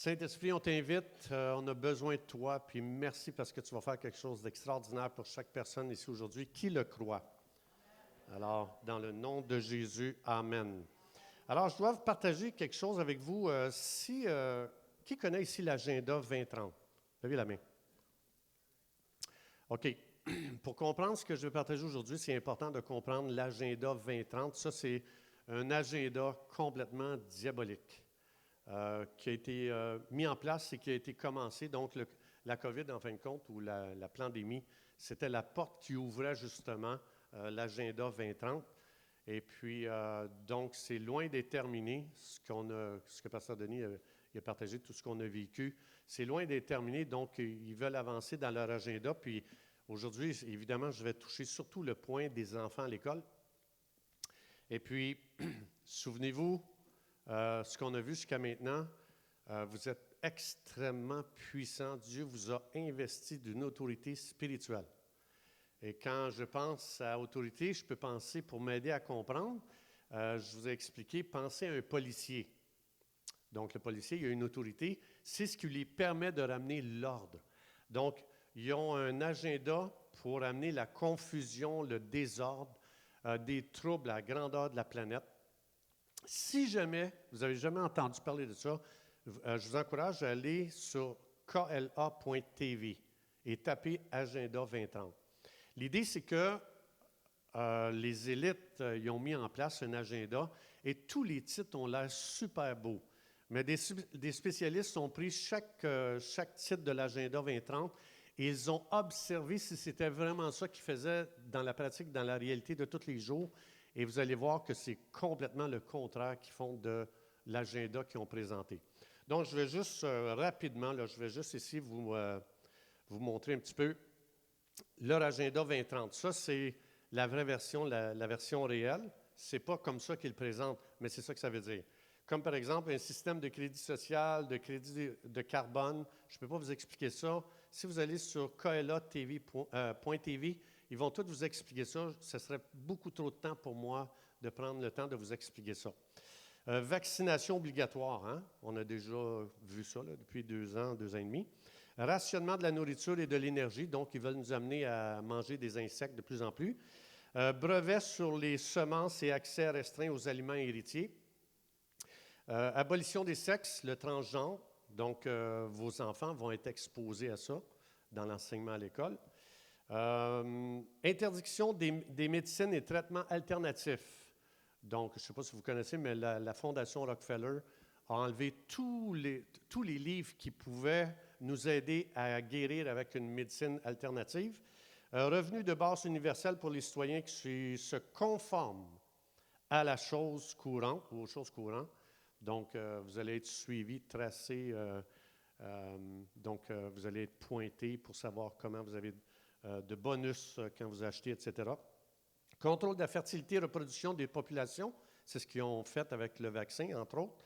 Saint-Esprit, on t'invite, on a besoin de toi, puis merci parce que tu vas faire quelque chose d'extraordinaire pour chaque personne ici aujourd'hui qui le croit. Alors, dans le nom de Jésus, Amen. Alors, je dois partager quelque chose avec vous. Qui connaît ici l'agenda 2030? Levez la main. OK. Pour comprendre ce que je vais partager aujourd'hui, c'est important de comprendre l'agenda 2030. Ça, c'est un agenda complètement diabolique. Qui a été mis en place et qui a été commencé. Donc, la COVID, en fin de compte, ou la pandémie, c'était la porte qui ouvrait justement l'agenda 2030. Et puis, donc, c'est loin d'être terminé, ce que Pasteur Denis il a partagé, tout ce qu'on a vécu. C'est loin d'être terminé, donc ils veulent avancer dans leur agenda. Puis, aujourd'hui, évidemment, je vais toucher surtout le point des enfants à l'école. Et puis, souvenez-vous, ce qu'on a vu jusqu'à maintenant, vous êtes extrêmement puissant. Dieu vous a investi d'une autorité spirituelle. Et quand je pense à autorité, je peux penser, pour m'aider à comprendre, je vous ai expliqué, pensez à un policier. Donc, le policier, il a une autorité, c'est ce qui lui permet de ramener l'ordre. Donc, ils ont un agenda pour amener la confusion, le désordre, des troubles à la grandeur de la planète. Si jamais, vous n'avez jamais entendu parler de ça, je vous encourage à aller sur kla.tv et taper Agenda 2030. L'idée, c'est que les élites, ils ont mis en place un agenda et tous les titres ont l'air super beaux. Mais des spécialistes ont pris chaque titre de l'agenda 2030 et ils ont observé si c'était vraiment ça qu'ils faisaient dans la pratique, dans la réalité de tous les jours. Et vous allez voir que c'est complètement le contraire qu'ils font de l'agenda qu'ils ont présenté. Donc, je vais juste rapidement, je vais juste ici vous montrer un petit peu leur agenda 2030. Ça, c'est la vraie version, la version réelle. Ce n'est pas comme ça qu'ils le présentent, mais c'est ça que ça veut dire. Comme par exemple un système de crédit social, de crédit de carbone. Je ne peux pas vous expliquer ça. Si vous allez sur kla.tv, ils vont tous vous expliquer ça. Ce serait beaucoup trop de temps pour moi de prendre le temps de vous expliquer ça. Vaccination obligatoire, hein? On a déjà vu ça là, depuis 2 ans, 2 ans et demi. Rationnement de la nourriture et de l'énergie, donc ils veulent nous amener à manger des insectes de plus en plus. Brevet sur les semences et accès restreint aux aliments héritiers. Abolition des sexes, le transgenre, donc vos enfants vont être exposés à ça dans l'enseignement à l'école. Interdiction des médecines et traitements alternatifs. Donc, je ne sais pas si vous connaissez, mais la Fondation Rockefeller a enlevé tous les livres qui pouvaient nous aider à guérir avec une médecine alternative. Revenu de base universel pour les citoyens qui se conforment à la chose courante ou aux choses courantes. Donc, vous allez être suivi, tracé, vous allez être pointé pour savoir comment vous avez de bonus quand vous achetez, etc. Contrôle de la fertilité et reproduction des populations, c'est ce qu'ils ont fait avec le vaccin, entre autres.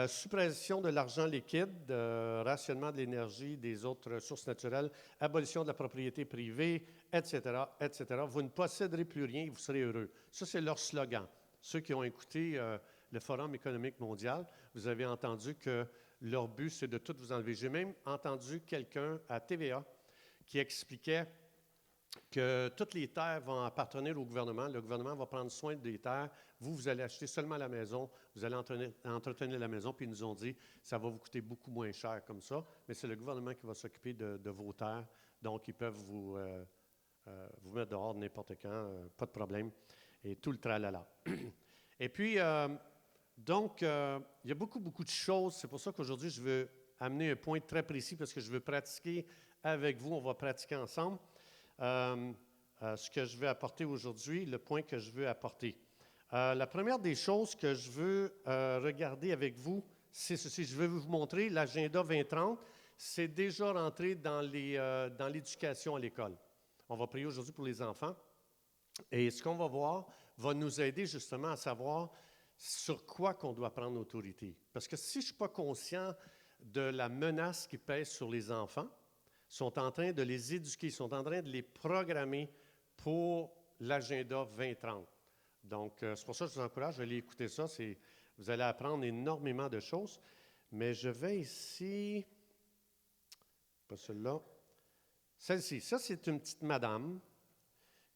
Suppression de l'argent liquide, rationnement de l'énergie, des autres ressources naturelles, abolition de la propriété privée, etc., etc. Vous ne posséderez plus rien et vous serez heureux. Ça, c'est leur slogan. Ceux qui ont écouté le Forum économique mondial, vous avez entendu que leur but, c'est de tout vous enlever. J'ai même entendu quelqu'un à TVA qui expliquait que toutes les terres vont appartenir au gouvernement. Le gouvernement va prendre soin des terres. Vous allez acheter seulement la maison. Vous allez entretenir la maison. Puis ils nous ont dit, ça va vous coûter beaucoup moins cher comme ça. Mais c'est le gouvernement qui va s'occuper de vos terres. Donc, ils peuvent vous mettre dehors n'importe quand. Pas de problème. Et tout le tralala. Et puis, il y a beaucoup de choses. C'est pour ça qu'aujourd'hui, je veux amener un point très précis parce que je veux pratiquer avec vous. On va pratiquer ensemble. Ce que je veux apporter aujourd'hui, le point que je veux apporter. La première des choses que je veux regarder avec vous, c'est ceci. Je veux vous montrer l'agenda 2030. C'est déjà rentré dans l'éducation à l'école. On va prier aujourd'hui pour les enfants. Et ce qu'on va voir va nous aider justement à savoir sur quoi qu'on doit prendre autorité. Parce que si je ne suis pas conscient de la menace qui pèse sur les enfants, sont en train de les éduquer, sont en train de les programmer pour l'agenda 2030. Donc, c'est pour ça que je vous encourage à aller écouter ça. Vous allez apprendre énormément de choses. Mais je vais ici, pas celle-là, celle-ci. Ça, c'est une petite madame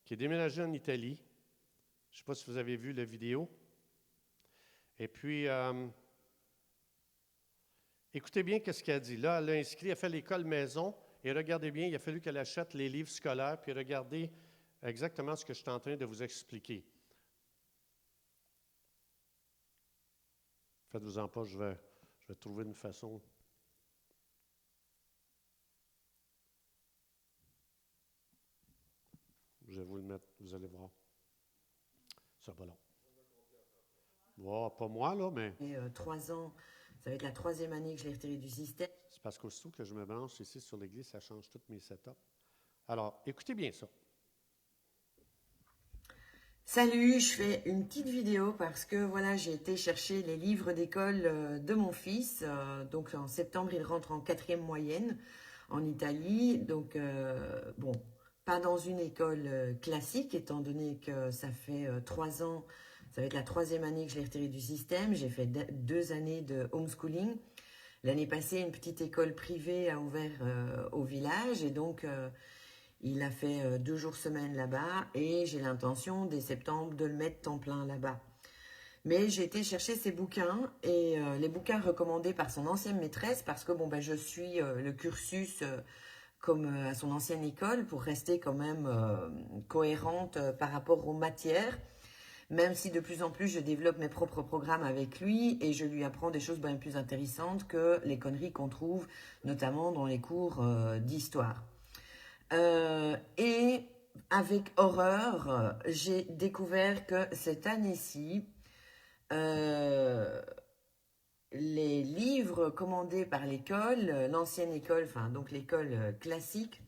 qui est déménagée en Italie. Je ne sais pas si vous avez vu la vidéo. Et puis, écoutez bien ce qu'elle dit. Là, elle a inscrit, elle fait l'école maison. Et regardez bien, il a fallu qu'elle achète les livres scolaires. Puis regardez exactement ce que je suis en train de vous expliquer. Faites-vous-en pas, je vais trouver une façon. Je vais vous le mettre, vous allez voir. Ça va pas long. Wow, pas moi, là, mais... Et 3 ans, ça va être la 3e année que je l'ai retiré du système. C'est parce qu'aussitôt que je me branche ici sur l'église, ça change tous mes setups. Alors, écoutez bien ça. Salut, je fais une petite vidéo parce que voilà, j'ai été chercher les livres d'école de mon fils. Donc en septembre, il rentre en 4e moyenne en Italie. Donc bon, pas dans une école classique, étant donné que ça fait 3 ans, ça va être la 3e année que je l'ai retiré du système. J'ai fait 2 années de homeschooling. L'année passée, une petite école privée a ouvert au village et donc il a fait 2 jours semaine là-bas et j'ai l'intention dès septembre de le mettre temps plein là-bas. Mais j'ai été chercher ses bouquins et les bouquins recommandés par son ancienne maîtresse parce que bon, ben, je suis le cursus comme à son ancienne école pour rester quand même cohérente par rapport aux matières. Même si de plus en plus je développe mes propres programmes avec lui et je lui apprends des choses bien plus intéressantes que les conneries qu'on trouve notamment dans les cours d'histoire. Et avec horreur, j'ai découvert que cette année-ci, les livres commandés par l'école, l'ancienne école, enfin donc l'école classique,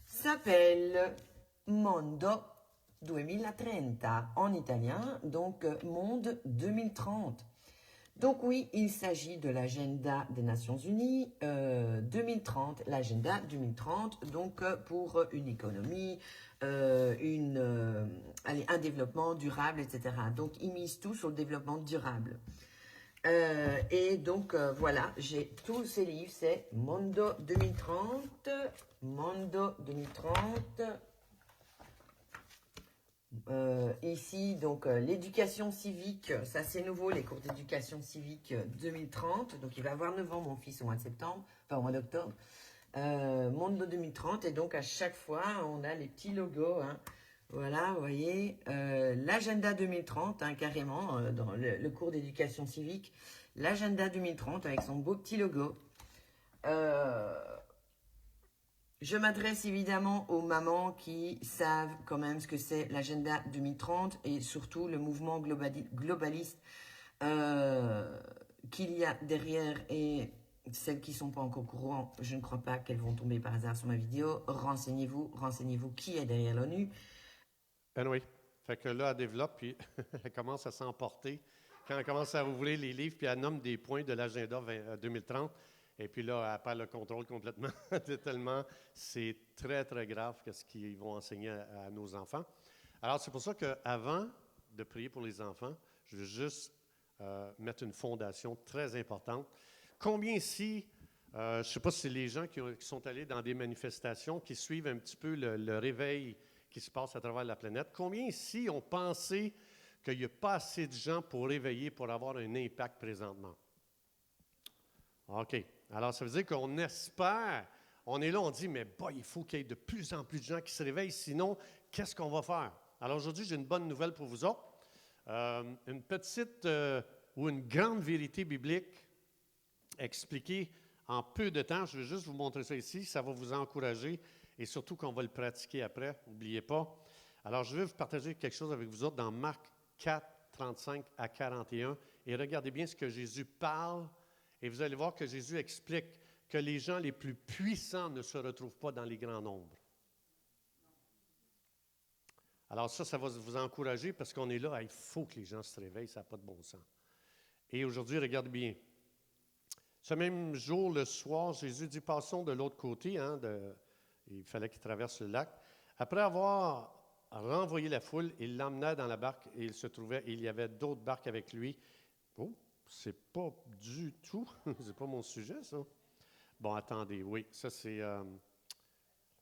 s'appellent Mondo 2030 en italien, donc Monde 2030. Donc oui, il s'agit de l'agenda des Nations Unies 2030, l'agenda 2030, donc pour une économie, un développement durable, etc. Donc ils misent tout sur le développement durable. Et donc voilà, j'ai tous ces livres, c'est Mondo 2030, Mondo 2030. Ici, donc, l'éducation civique, ça c'est nouveau, les cours d'éducation civique 2030. Donc, il va avoir 9 ans, mon fils, au mois de septembre, enfin au mois d'octobre. Monde 2030, et donc à chaque fois, on a les petits logos. Hein. Voilà, vous voyez, l'agenda 2030, hein, carrément, dans le cours d'éducation civique. L'agenda 2030 avec son beau petit logo. Je m'adresse évidemment aux mamans qui savent quand même ce que c'est l'agenda 2030 et surtout le mouvement globaliste qu'il y a derrière et celles qui ne sont pas encore au courant, je ne crois pas qu'elles vont tomber par hasard sur ma vidéo. Renseignez-vous qui est derrière l'ONU. Ben oui. Fait que là, elle développe, puis elle commence à s'emporter. Quand elle commence à ouvrir les livres, puis elle nomme des points de l'agenda 2030, et puis là, elle perd le contrôle complètement. Tellement c'est très, très grave ce qu'ils vont enseigner à nos enfants. Alors, c'est pour ça qu'avant de prier pour les enfants, je veux juste mettre une fondation très importante. Combien ici, je ne sais pas si c'est les gens qui sont allés dans des manifestations, qui suivent un petit peu le réveil qui se passe à travers la planète, combien ici ont pensé qu'il n'y a pas assez de gens pour réveiller, pour avoir un impact présentement? OK. Alors, ça veut dire qu'on espère, on est là, on dit, mais bah, il faut qu'il y ait de plus en plus de gens qui se réveillent, sinon, qu'est-ce qu'on va faire? Alors, aujourd'hui, j'ai une bonne nouvelle pour vous autres. Une petite ou une grande vérité biblique expliquée en peu de temps. Je vais juste vous montrer ça ici. Ça va vous encourager et surtout qu'on va le pratiquer après. N'oubliez pas. Alors, je vais vous partager quelque chose avec vous autres dans Marc 4, 35 à 41. Et regardez bien ce que Jésus parle. Et vous allez voir que Jésus explique que les gens les plus puissants ne se retrouvent pas dans les grands nombres. Alors ça va vous encourager parce qu'on est là, il faut que les gens se réveillent, ça n'a pas de bon sens. Et aujourd'hui, regardez bien. Ce même jour, le soir, Jésus dit, passons de l'autre côté. Il fallait qu'il traverse le lac. Après avoir renvoyé la foule, il l'emmena dans la barque et il y avait d'autres barques avec lui. Oh, C'est pas du tout, c'est pas mon sujet, ça. Bon, attendez, oui, ça c'est...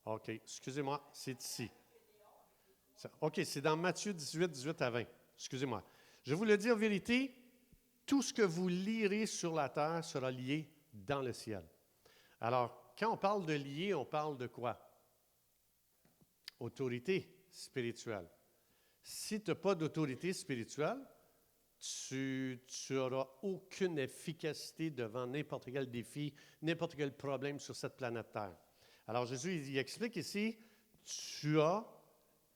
OK, excusez-moi, c'est ici. OK, c'est dans Matthieu 18, 18 à 20. Excusez-moi. Je vous le dis en vérité, tout ce que vous lirez sur la terre sera lié dans le ciel. Alors, quand on parle de lier, on parle de quoi? Autorité spirituelle. Si tu n'as pas d'autorité spirituelle, tu n'auras aucune efficacité devant n'importe quel défi, n'importe quel problème sur cette planète Terre. Alors Jésus, il explique ici, tu as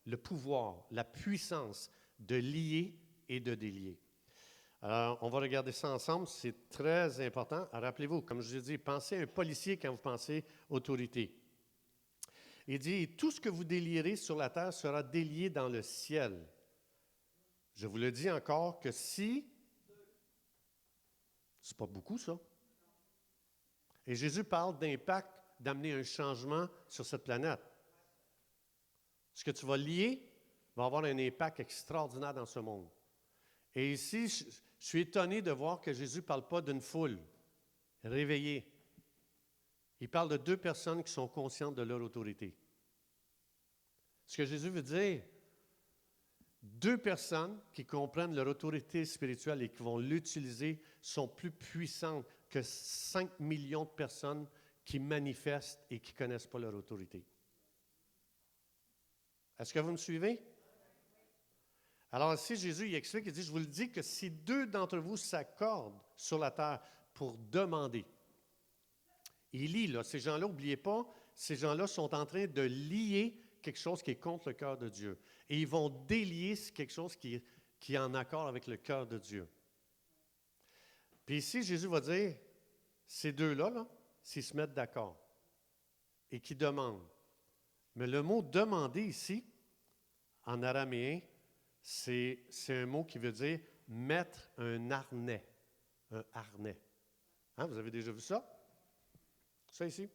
le pouvoir, la puissance de lier et de délier. Alors, on va regarder ça ensemble, c'est très important. Rappelez-vous, comme je vous ai dit, pensez à un policier quand vous pensez autorité. Il dit, tout ce que vous délierez sur la terre sera délié dans le ciel. Je vous le dis encore que si, c'est pas beaucoup ça. Et Jésus parle d'impact, d'amener un changement sur cette planète. Ce que tu vas lier va avoir un impact extraordinaire dans ce monde. Et ici, je suis étonné de voir que Jésus ne parle pas d'une foule réveillée. Il parle de deux personnes qui sont conscientes de leur autorité. Ce que Jésus veut dire, deux personnes qui comprennent leur autorité spirituelle et qui vont l'utiliser sont plus puissantes que 5 millions de personnes qui manifestent et qui ne connaissent pas leur autorité. Est-ce que vous me suivez? Alors ici, Jésus il explique, il dit, je vous le dis que si deux d'entre vous s'accordent sur la terre pour demander, il lit, là, ces gens-là, n'oubliez pas, ces gens-là sont en train de lier quelque chose qui est contre le cœur de Dieu. Et ils vont délier quelque chose qui est en accord avec le cœur de Dieu. Puis ici, Jésus va dire, ces deux-là, là, s'ils se mettent d'accord et qui demandent. Mais le mot « demander » ici, en araméen, c'est un mot qui veut dire « mettre un harnais ». Un harnais. Hein, vous avez déjà vu ça? Ça ici?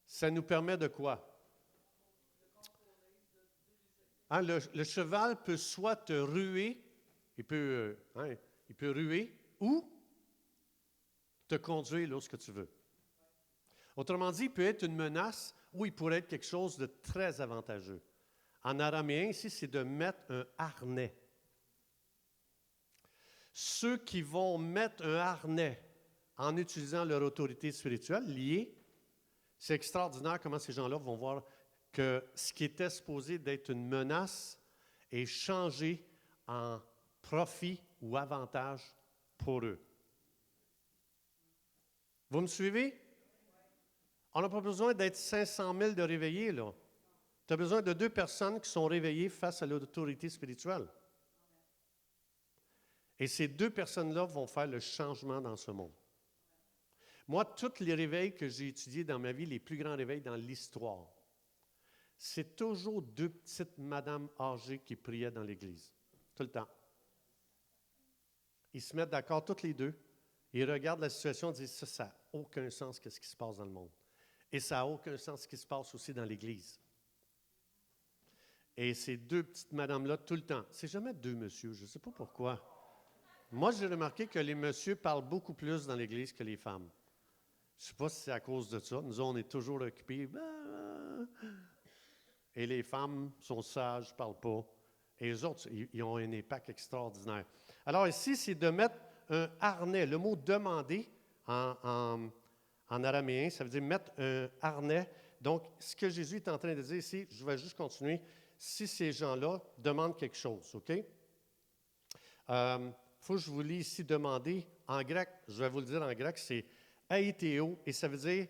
Ça nous permet de quoi? Hein, le cheval peut soit te ruer, il peut ruer, ou te conduire lorsque tu veux. Autrement dit, il peut être une menace ou il pourrait être quelque chose de très avantageux. En araméen, ici, c'est de mettre un harnais. Ceux qui vont mettre un harnais en utilisant leur autorité spirituelle liée, c'est extraordinaire comment ces gens-là vont voir que ce qui était supposé d'être une menace est changé en profit ou avantage pour eux. Vous me suivez? On n'a pas besoin d'être 500 000 de réveillés, là. Tu as besoin de deux personnes qui sont réveillées face à l'autorité spirituelle. Et ces deux personnes-là vont faire le changement dans ce monde. Moi, tous les réveils que j'ai étudiés dans ma vie, les plus grands réveils dans l'histoire, c'est toujours deux petites madames âgées qui priaient dans l'église, tout le temps. Ils se mettent d'accord toutes les deux, ils regardent la situation et disent ça n'a aucun sens qu'est-ce qui se passe dans le monde. Et ça n'a aucun sens ce qui se passe aussi dans l'église. Et ces deux petites madames-là, tout le temps, c'est jamais deux messieurs, je ne sais pas pourquoi. Moi, j'ai remarqué que les messieurs parlent beaucoup plus dans l'église que les femmes. Je ne sais pas si c'est à cause de ça. Nous, on est toujours occupés. Et les femmes sont sages, ne parlent pas. Et les autres, ils ont un impact extraordinaire. Alors ici, c'est de mettre un harnais. Le mot « demander » en araméen, ça veut dire mettre un harnais. Donc, ce que Jésus est en train de dire ici, je vais juste continuer. Si ces gens-là demandent quelque chose, OK? Faut que je vous lis ici « demander ». En grec, je vais vous le dire en grec, c'est « aithéo » et ça veut dire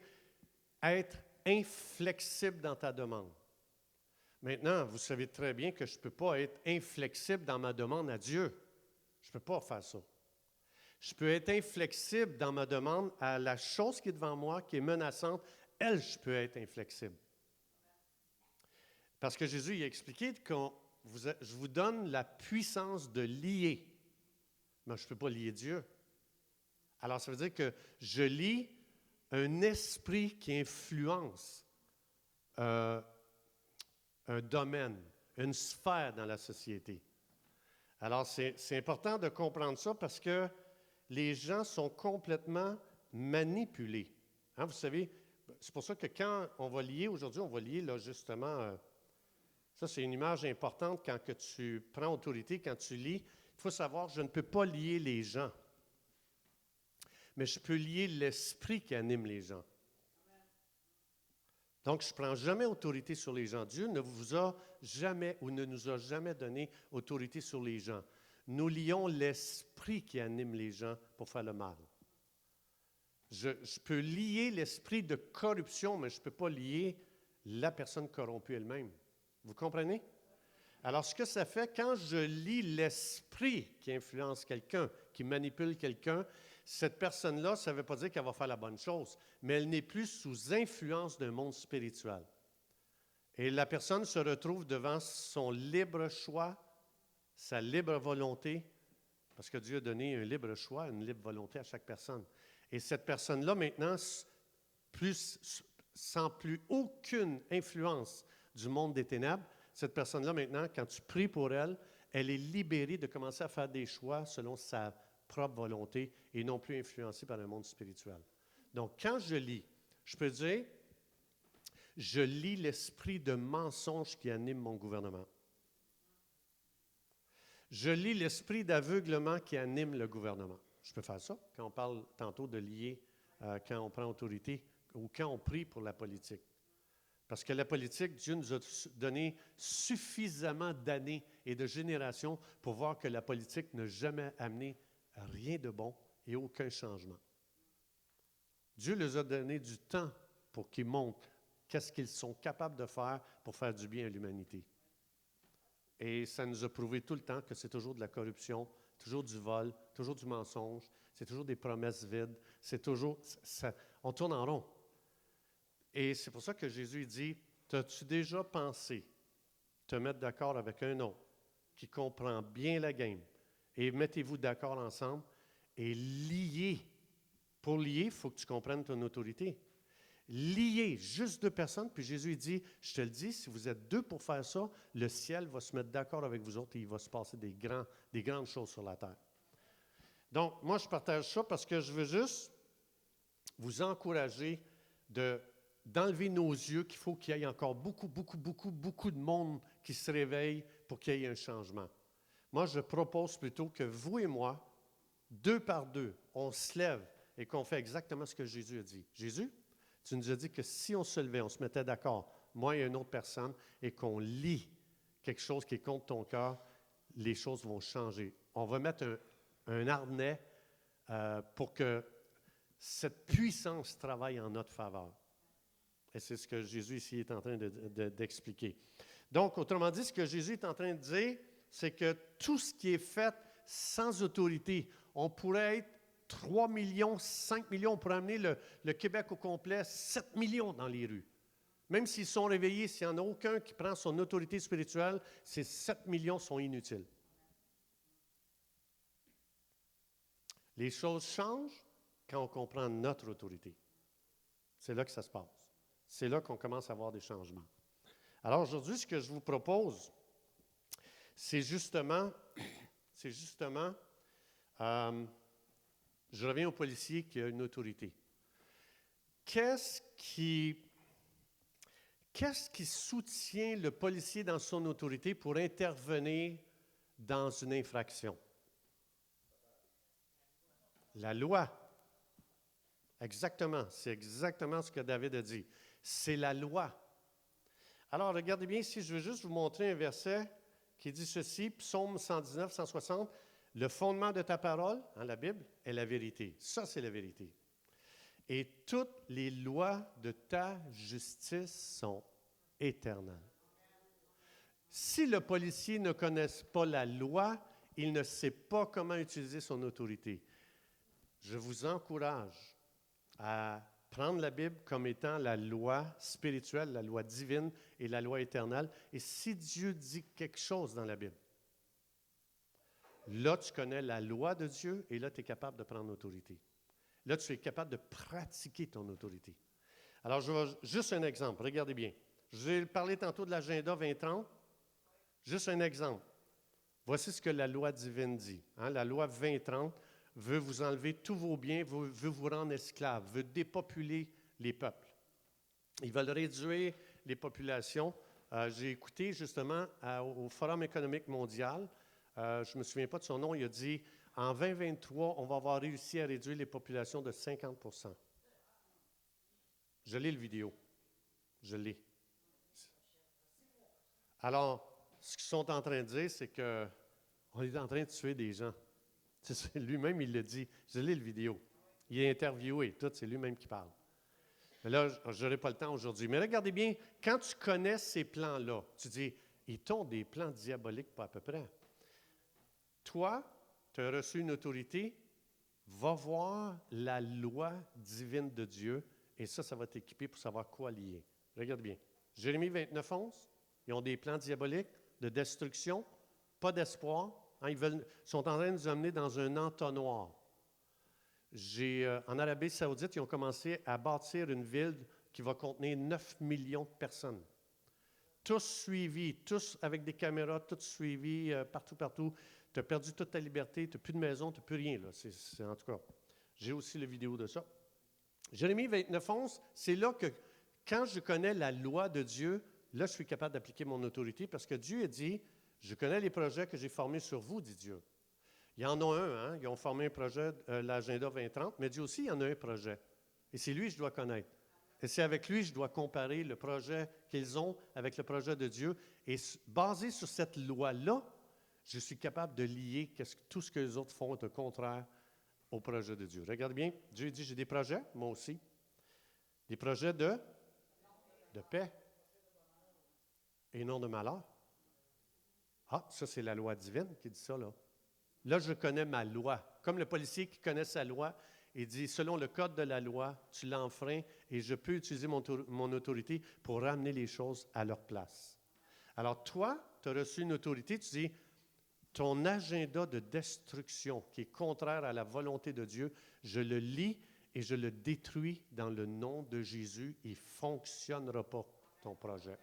être inflexible dans ta demande. Maintenant, vous savez très bien que je ne peux pas être inflexible dans ma demande à Dieu. Je ne peux pas faire ça. Je peux être inflexible dans ma demande à la chose qui est devant moi, qui est menaçante. Elle, je peux être inflexible. Parce que Jésus il a expliqué que je vous donne la puissance de lier. Mais je ne peux pas lier Dieu. Alors, ça veut dire que je lie un esprit qui influence un domaine, une sphère dans la société. Alors, c'est important de comprendre ça parce que les gens sont complètement manipulés. Hein, vous savez, c'est pour ça que quand on va lier, aujourd'hui, on va lier là, justement, ça c'est une image importante quand que tu prends autorité, quand tu lis, il faut savoir, je ne peux pas lier les gens, mais je peux lier l'esprit qui anime les gens. Donc, je ne prends jamais autorité sur les gens. Dieu ne vous a jamais ou ne nous a jamais donné autorité sur les gens. Nous lions l'esprit qui anime les gens pour faire le mal. Je peux lier l'esprit de corruption, mais je ne peux pas lier la personne corrompue elle-même. Vous comprenez? Alors, ce que ça fait, quand je lis l'esprit qui influence quelqu'un, qui manipule quelqu'un, cette personne-là, ça ne veut pas dire qu'elle va faire la bonne chose, mais elle n'est plus sous influence d'un monde spirituel. Et la personne se retrouve devant son libre choix, sa libre volonté, parce que Dieu a donné un libre choix, une libre volonté à chaque personne. Et cette personne-là, maintenant, sans plus aucune influence du monde des ténèbres, cette personne-là, maintenant, quand tu pries pour elle, elle est libérée de commencer à faire des choix selon sa propre volonté et non plus influencée par le monde spirituel. Donc, quand je lis, je peux dire, je lis l'esprit de mensonge qui anime mon gouvernement. Je lis l'esprit d'aveuglement qui anime le gouvernement. Je peux faire ça quand on parle tantôt de lier, quand on prend autorité ou quand on prie pour la politique. Parce que la politique, Dieu nous a donné suffisamment d'années et de générations pour voir que la politique n'a jamais amené rien de bon et aucun changement. Dieu leur a donné du temps pour qu'ils montrent qu'est-ce qu'ils sont capables de faire pour faire du bien à l'humanité. Et ça nous a prouvé tout le temps que c'est toujours de la corruption, toujours du vol, toujours du mensonge, c'est toujours des promesses vides, c'est toujours... on tourne en rond. Et c'est pour ça que Jésus dit, t'as-tu déjà pensé te mettre d'accord avec un autre qui comprend bien la game et mettez-vous d'accord ensemble et lier. Pour lier, il faut que tu comprennes ton autorité. Lier juste deux personnes, puis Jésus dit, je te le dis, si vous êtes deux pour faire ça, le ciel va se mettre d'accord avec vous autres et il va se passer des grandes choses sur la terre. Donc, moi, je partage ça parce que je veux juste vous encourager d'enlever nos yeux qu'il faut qu'il y ait encore beaucoup de monde qui se réveille pour qu'il y ait un changement. Moi, je propose plutôt que vous et moi, deux par deux, on se lève et qu'on fait exactement ce que Jésus a dit. Jésus, tu nous as dit que si on se levait, on se mettait d'accord, moi et une autre personne, et qu'on lit quelque chose qui est contre ton cœur, les choses vont changer. On va mettre un harnais pour que cette puissance travaille en notre faveur. Et c'est ce que Jésus ici est en train d'expliquer. Donc, autrement dit, ce que Jésus est en train de dire, c'est que tout ce qui est fait sans autorité, on pourrait être 3 millions, 5 millions, on pourrait amener le Québec au complet, 7 millions dans les rues. Même s'ils sont réveillés, s'il n'y en a aucun qui prend son autorité spirituelle, ces 7 millions sont inutiles. Les choses changent quand on comprend notre autorité. C'est là que ça se passe. C'est là qu'on commence à avoir des changements. Alors aujourd'hui, ce que je vous propose, c'est justement, je reviens au policier qui a une autorité. Qu'est-ce qui soutient le policier dans son autorité pour intervenir dans une infraction? La loi. Exactement. C'est exactement ce que David a dit. C'est la loi. Alors, regardez bien ici, je veux juste vous montrer un verset qui dit ceci, Psaume 119, 160. Le fondement de ta parole, dans la Bible, est la vérité. Ça, c'est la vérité. Et toutes les lois de ta justice sont éternelles. Si le policier ne connaît pas la loi, il ne sait pas comment utiliser son autorité. Je vous encourage à prendre la Bible comme étant la loi spirituelle, la loi divine et la loi éternelle. Et si Dieu dit quelque chose dans la Bible, là, tu connais la loi de Dieu et là, tu es capable de prendre l'autorité. Là, tu es capable de pratiquer ton autorité. Alors, je vais juste un exemple. Regardez bien. Je vous ai parlé tantôt de l'agenda 2030. Juste un exemple. Voici ce que la loi divine dit. Hein? La loi 2030 veut vous enlever tous vos biens, veut vous rendre esclaves, veut dépopuler les peuples. Ils veulent réduire les populations. J'ai écouté justement au Forum économique mondial, je ne me souviens pas de son nom, il a dit « En 2023, on va avoir réussi à réduire les populations de 50%. » Je lis le vidéo. Je l'ai. Alors, ce qu'ils sont en train de dire, c'est qu'on est en train de tuer des gens. C'est lui-même, il le dit. Je lis le vidéo. Il est interviewé, tout, c'est lui-même qui parle. Mais là, je n'aurai pas le temps aujourd'hui. Mais regardez bien, quand tu connais ces plans-là, tu dis, ils t'ont des plans diaboliques pas à peu près. Toi, tu as reçu une autorité, va voir la loi divine de Dieu, et ça va t'équiper pour savoir quoi lier. Regarde bien. Jérémie 29, 11, ils ont des plans diaboliques de destruction, pas d'espoir. Hein, ils sont en train de nous amener dans un entonnoir. En Arabie Saoudite, ils ont commencé à bâtir une ville qui va contenir 9 millions de personnes. Tous suivis, tous avec des caméras, tous suivis partout. Tu as perdu toute ta liberté, tu n'as plus de maison, tu n'as plus rien. Là. En tout cas, j'ai aussi la vidéo de ça. Jérémie 29, 11, c'est là que, quand je connais la loi de Dieu, là, je suis capable d'appliquer mon autorité parce que Dieu a dit, je connais les projets que j'ai formés sur vous, dit Dieu. Il y en a un, hein? Ils ont formé un projet, l'Agenda 2030, mais Dieu aussi, il y en a un projet. Et c'est lui que je dois connaître. Et c'est avec lui que je dois comparer le projet qu'ils ont avec le projet de Dieu. Et basé sur cette loi-là, je suis capable de lier tout ce que les autres font est contraire au projet de Dieu. Regardez bien, Dieu dit, j'ai des projets, moi aussi. Des projets de paix et non de malheur. Ah, ça, c'est la loi divine qui dit ça, là. Là, je connais ma loi. Comme le policier qui connaît sa loi, il dit, selon le code de la loi, tu l'enfreins et je peux utiliser mon autorité pour ramener les choses à leur place. Alors, toi, tu as reçu une autorité, tu dis, ton agenda de destruction qui est contraire à la volonté de Dieu, je le lis et je le détruis dans le nom de Jésus. Il ne fonctionnera pas, ton projet.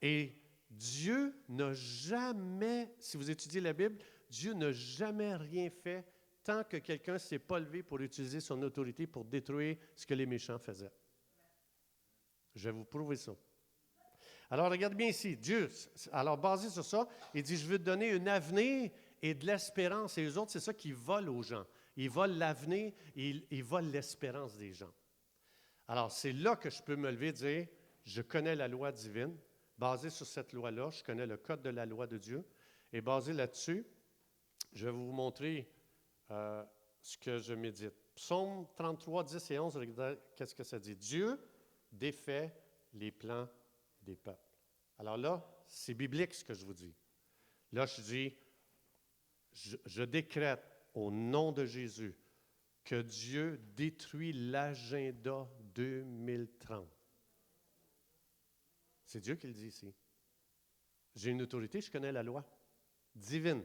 Et Dieu n'a jamais, si vous étudiez la Bible, Dieu n'a jamais rien fait tant que quelqu'un ne s'est pas levé pour utiliser son autorité pour détruire ce que les méchants faisaient. Je vais vous prouver ça. Alors, regarde bien ici. Dieu, alors basé sur ça, il dit, je veux te donner un avenir et de l'espérance. Et eux autres, c'est ça qu'ils volent aux gens. Ils volent l'avenir et ils volent l'espérance des gens. Alors, c'est là que je peux me lever et dire, je connais la loi divine. Basé sur cette loi-là, je connais le code de la loi de Dieu. Et basé là-dessus, je vais vous montrer ce que je médite. Psaume 33, 10 et 11, regardez qu'est-ce que ça dit. Dieu défait les plans des peuples. Alors là, c'est biblique ce que je vous dis. Là, je dis, je décrète au nom de Jésus que Dieu détruit l'agenda 2030. C'est Dieu qui le dit ici. J'ai une autorité, je connais la loi divine.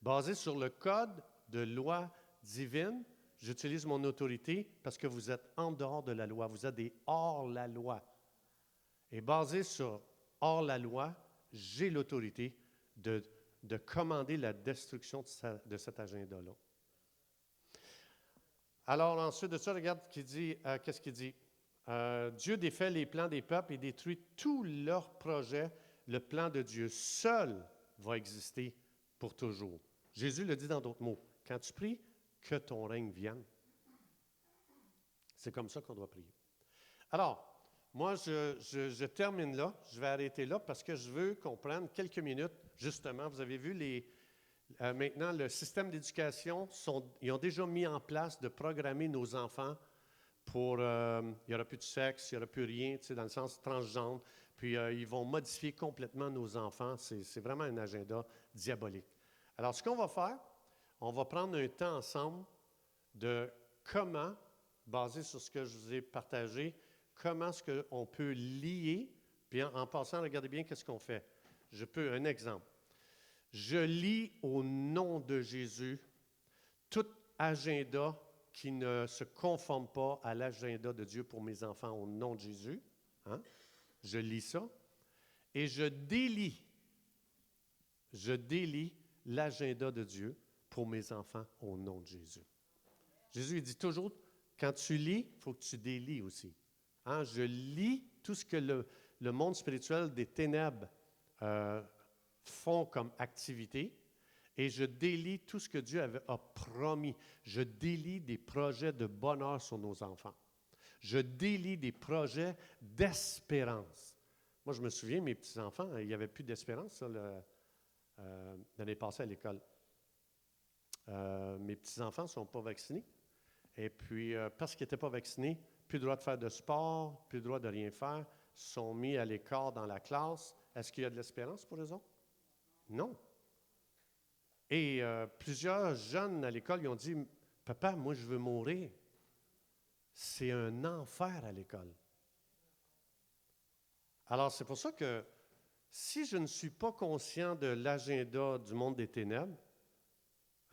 Basée sur le code de loi divine, j'utilise mon autorité parce que vous êtes en dehors de la loi. Vous êtes des hors-la-loi. Et basé sur hors-la-loi, j'ai l'autorité de commander la destruction de cet agenda-là. Alors, ensuite de ça, regarde qu'est-ce qu'il dit. Dieu défait les plans des peuples et détruit tous leurs projets. Le plan de Dieu seul va exister pour toujours. Jésus le dit dans d'autres mots. Quand tu pries, que ton règne vienne. C'est comme ça qu'on doit prier. Alors, moi, je termine là. Je vais arrêter là parce que je veux qu'on prenne quelques minutes. Justement, vous avez vu maintenant, le système d'éducation, ils ont déjà mis en place de programmer nos enfants pour, il n'y aura plus de sexe, il n'y aura plus rien, dans le sens transgenre. Puis, ils vont modifier complètement nos enfants. C'est vraiment un agenda diabolique. Alors, ce qu'on va faire, on va prendre un temps ensemble de comment, basé sur ce que je vous ai partagé, comment est-ce qu'on peut lier, puis en passant, regardez bien qu'est-ce qu'on fait. Un exemple. Je lis au nom de Jésus tout agenda qui ne se conforme pas à l'agenda de Dieu pour mes enfants au nom de Jésus. Hein? Je lis ça. et je délie l'agenda de Dieu pour mes enfants au nom de Jésus. Jésus il dit toujours, quand tu lis, il faut que tu délies aussi. Hein? Je lis tout ce que le monde spirituel des ténèbres font comme activité et je délie tout ce que Dieu a promis. Je délie des projets de bonheur sur nos enfants. Je délie des projets d'espérance. Moi, je me souviens, mes petits-enfants, il n'y avait plus d'espérance l'année passée à l'école. Mes petits-enfants ne sont pas vaccinés. Et puis, parce qu'ils n'étaient pas vaccinés, plus le droit de faire de sport, plus le droit de rien faire, sont mis à l'écart dans la classe. Est-ce qu'il y a de l'espérance pour eux autres? Non. Et plusieurs jeunes à l'école, ils ont dit, « Papa, moi, je veux mourir. » C'est un enfer à l'école. Alors, c'est pour ça que si je ne suis pas conscient de l'agenda du monde des ténèbres,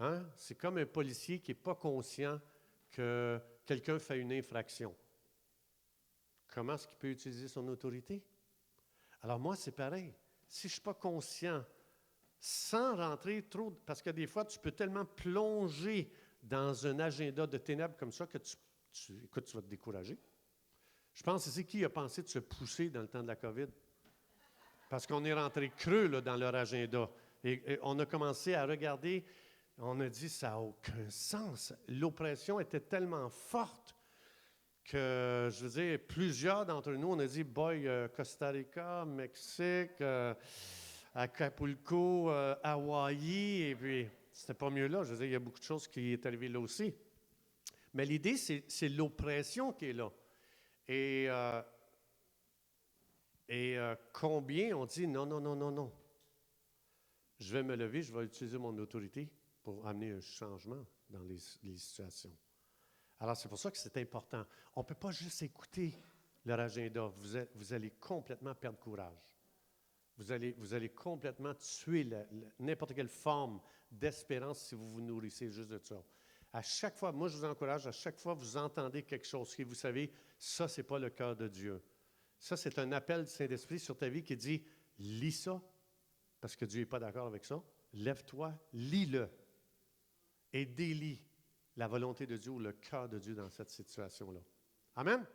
hein, c'est comme un policier qui n'est pas conscient que quelqu'un fait une infraction. Comment est-ce qu'il peut utiliser son autorité? Alors moi, c'est pareil. Si je ne suis pas conscient, sans rentrer trop, parce que des fois, tu peux tellement plonger dans un agenda de ténèbres comme ça que écoute, tu vas te décourager. Je pense que c'est qui a pensé de se pousser dans le temps de la COVID? Parce qu'on est rentré creux là, dans leur agenda. Et on a commencé à regarder, on a dit, ça n'a aucun sens. L'oppression était tellement forte que, je veux dire, plusieurs d'entre nous, on a dit, boy, Costa Rica, Mexique, Acapulco, Hawaï, et puis c'était pas mieux là. Je veux dire, il y a beaucoup de choses qui est arrivé là aussi. Mais l'idée, c'est l'oppression qui est là. Et combien on dit non, non, non, non, non. Je vais me lever, je vais utiliser mon autorité pour amener un changement dans les situations. Alors, c'est pour ça que c'est important. On ne peut pas juste écouter leur agenda. Vous allez complètement perdre courage. Vous allez complètement tuer n'importe quelle forme d'espérance si vous vous nourrissez juste de ça. À chaque fois, moi je vous encourage, à chaque fois que vous entendez quelque chose qui, vous savez, ça, ce n'est pas le cœur de Dieu. Ça, c'est un appel du Saint-Esprit sur ta vie qui dit, lis ça, parce que Dieu n'est pas d'accord avec ça. Lève-toi, lis-le et délie la volonté de Dieu ou le cœur de Dieu dans cette situation-là. Amen?